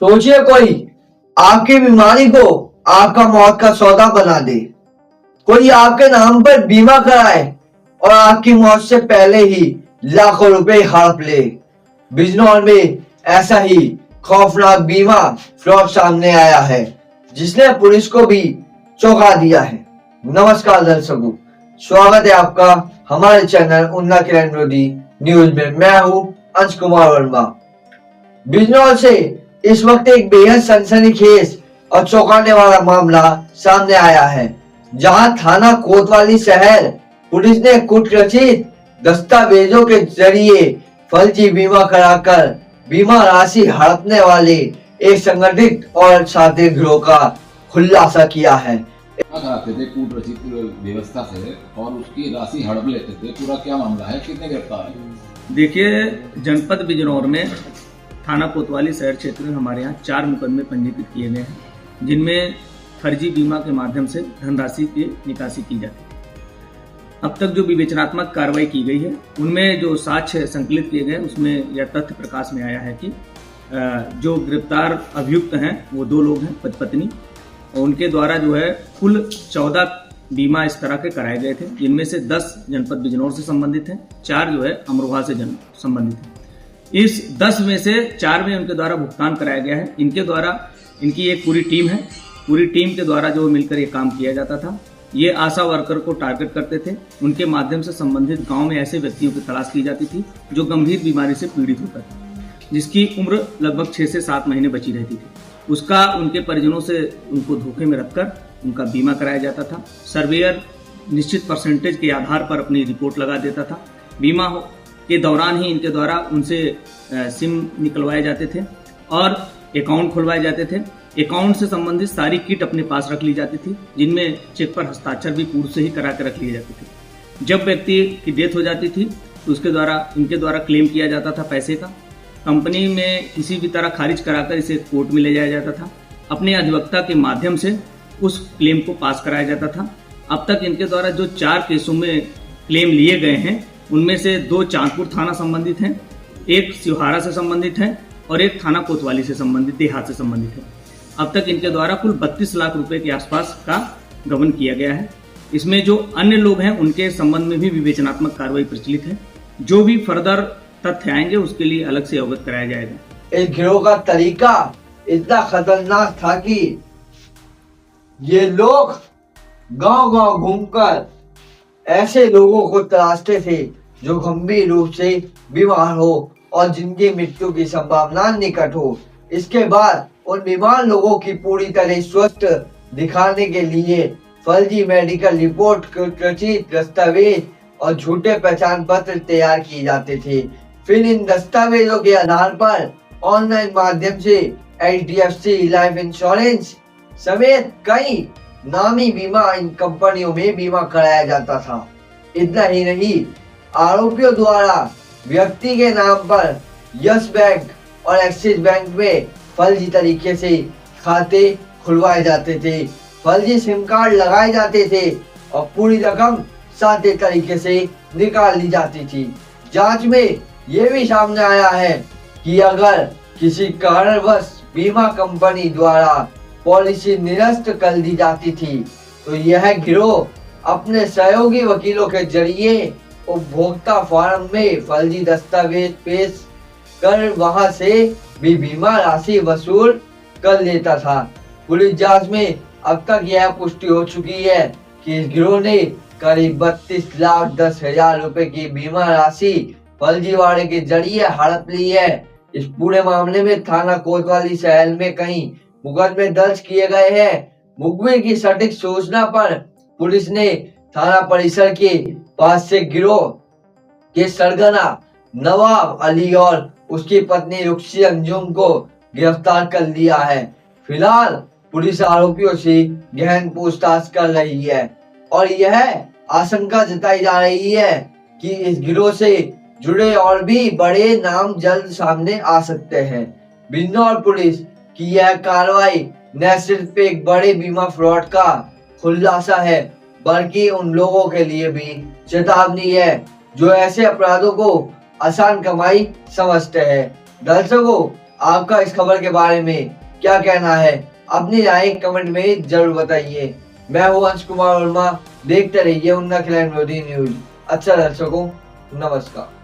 सोचिए कोई आपकी बीमारी को आपका मौत का सौदा बना दे, कोई आपके नाम पर बीमा कराए और आपकी मौत से पहले ही लाखों रुपए हड़प ले। बिजनौर में ऐसा ही खौफनाक बीमा फ्रॉड सामने आया है, जिसने पुलिस को भी चौंका दिया है। नमस्कार दर्शकों, स्वागत है आपका हमारे चैनल उन्ना किरण विरोधी न्यूज में। मैं हूं अंश कुमार वर्मा। बिजनौर से इस वक्त एक बेहद सनसनीखेज और चौंकाने वाला मामला सामने आया है, जहां थाना कोतवाली शहर पुलिस ने कुटरचित दस्तावेजों के जरिए फर्जी बीमा कराकर बीमा राशि हड़पने वाले एक संगठित और शातिर गिरोह का खुलासा किया है। कराते थे कूटरचित व्यवस्था से और उसकी राशि हड़प लेते थे। पूरा क्या मामला है, कितने गिरफ्तार है? देखिए, जनपद बिजनौर में थाना कोतवाली शहर क्षेत्र में हमारे यहाँ 4 मुकदमे पंजीकृत किए गए हैं, जिनमें फर्जी बीमा के माध्यम से धनराशि की निकासी की जाती है। अब तक जो विवेचनात्मक कार्रवाई की गई है, उनमें जो साक्ष्य संकलित किए गए उसमें यह तथ्य प्रकाश में आया है कि जो गिरफ्तार अभियुक्त हैं वो 2 लोग हैं, पति पत्नी, और उनके द्वारा जो है कुल 14 बीमा इस तरह के कराए गए थे, जिनमें से 10 जनपद बिजनौर से संबंधित हैं, 4 जो है अमरोहा से संबंधित हैं। इस 10 में से 4 में उनके द्वारा भुगतान कराया गया है। इनके द्वारा इनकी एक पूरी टीम है, पूरी टीम के द्वारा जो मिलकर ये काम किया जाता था। ये आशा वर्कर को टारगेट करते थे, उनके माध्यम से संबंधित गांव में ऐसे व्यक्तियों की तलाश की जाती थी जो गंभीर बीमारी से पीड़ित होता था, जिसकी उम्र लगभग 6 से 7 महीने बची रहती थी। उसका उनके परिजनों से उनको धोखे में रखकर उनका बीमा कराया जाता था। सर्वेयर निश्चित परसेंटेज के आधार पर अपनी रिपोर्ट लगा देता था। बीमा के दौरान ही इनके द्वारा उनसे सिम निकलवाए जाते थे और अकाउंट खुलवाए जाते थे। अकाउंट से संबंधित सारी किट अपने पास रख ली जाती थी, जिनमें चेक पर हस्ताक्षर भी पूर्व से ही करा के रख लिए जाते थे। जब व्यक्ति की डेथ हो जाती थी तो उसके द्वारा इनके द्वारा क्लेम किया जाता था पैसे का। कंपनी में किसी भी तरह खारिज कराकर इसे कोर्ट में ले जाया जाता था। अपने अधिवक्ता के माध्यम से उस क्लेम को पास कराया जाता था। अब तक इनके द्वारा जो 4 केसों में क्लेम लिए गए हैं, उनमें से 2 चांदपुर थाना संबंधित हैं, 1 सिवहारा से संबंधित है और 1 थाना कोतवाली से संबंधित, देहात से संबंधित है। अब तक इनके द्वारा कुल 32 लाख रुपए के आसपास का गबन किया गया है। इसमें जो अन्य लोग हैं उनके संबंध में भी विवेचनात्मक कार्रवाई प्रचलित है। जो भी फर्दर तथ्य आएंगे उसके लिए अलग से अवगत कराया जाएगा। इस गिरोह का तरीका इतना खतरनाक था कि ये लोग गांव-गांव घूमकर ऐसे लोगों को तलाशते थे जो गंभीर रूप से बीमार हो और जिनकी मृत्यु की संभावना निकट हो। इसके बाद उन बीमार लोगों की पूरी तरह स्वस्थ दिखाने के लिए फर्जी मेडिकल रिपोर्ट, कुटरचित दस्तावेज और झूठे पहचान पत्र तैयार किए जाते थे। फिर इन दस्तावेजों के आधार पर ऑनलाइन माध्यम से HDFC लाइफ इंश्योरेंस समेत कई नामी बीमा इन कंपनियों में बीमा कराया जाता था। इतना ही नहीं, आरोपियों द्वारा व्यक्ति के नाम पर यस बैंक और एक्सिस बैंक में फर्जी तरीके से खाते खुलवाए जाते थे, फर्जी सिम कार्ड लगाए जाते थे और पूरी रकम सादे तरीके से निकाल ली जाती थी। जांच में ये भी सामने आया है कि अगर किसी कारणवश बीमा कंपनी द्वारा पॉलिसी निरस्त कर दी जाती थी तो यह गिरोह अपने सहयोगी वकीलों के जरिए उपभोक्ता फार्म में फर्जी दस्तावेज पेश कर वहां से भी बीमा राशि वसूल कर लेता था। पुलिस जांच में अब तक यह पुष्टि हो चुकी है कि इस गिरोह ने करीब 32,10,000 रुपए की बीमा राशि फर्जीवाड़े के जरिए हड़प ली है। इस पूरे मामले में थाना कोतवाली शहर में कई मुकदमे दर्ज किए गए हैं। मुखबिर की सटीक सूचना पर पुलिस ने थाना परिसर के पास से गिरोह के सरगना नवाब अली और उसकी पत्नी रुक्सी अंजुम को गिरफ्तार कर लिया है। फिलहाल पुलिस आरोपियों से गहन पूछताछ कर रही है और यह आशंका जताई जा रही है कि इस गिरोह से जुड़े और भी बड़े नाम जल्द सामने आ सकते हैं। बिजनौर पुलिस की यह कार्रवाई न सिर्फ एक बड़े बीमा फ्रॉड का खुलासा है, बल्कि उन लोगों के लिए भी चेतावनी है जो ऐसे अपराधों को आसान कमाई समझते हैं। दर्शकों, आपका इस खबर के बारे में क्या कहना है, अपनी राय कमेंट में जरूर बताइए। मैं हूं अंश कुमार वर्मा, देखते रहिए उन्नत न्यूज। अच्छा दर्शकों, नमस्कार।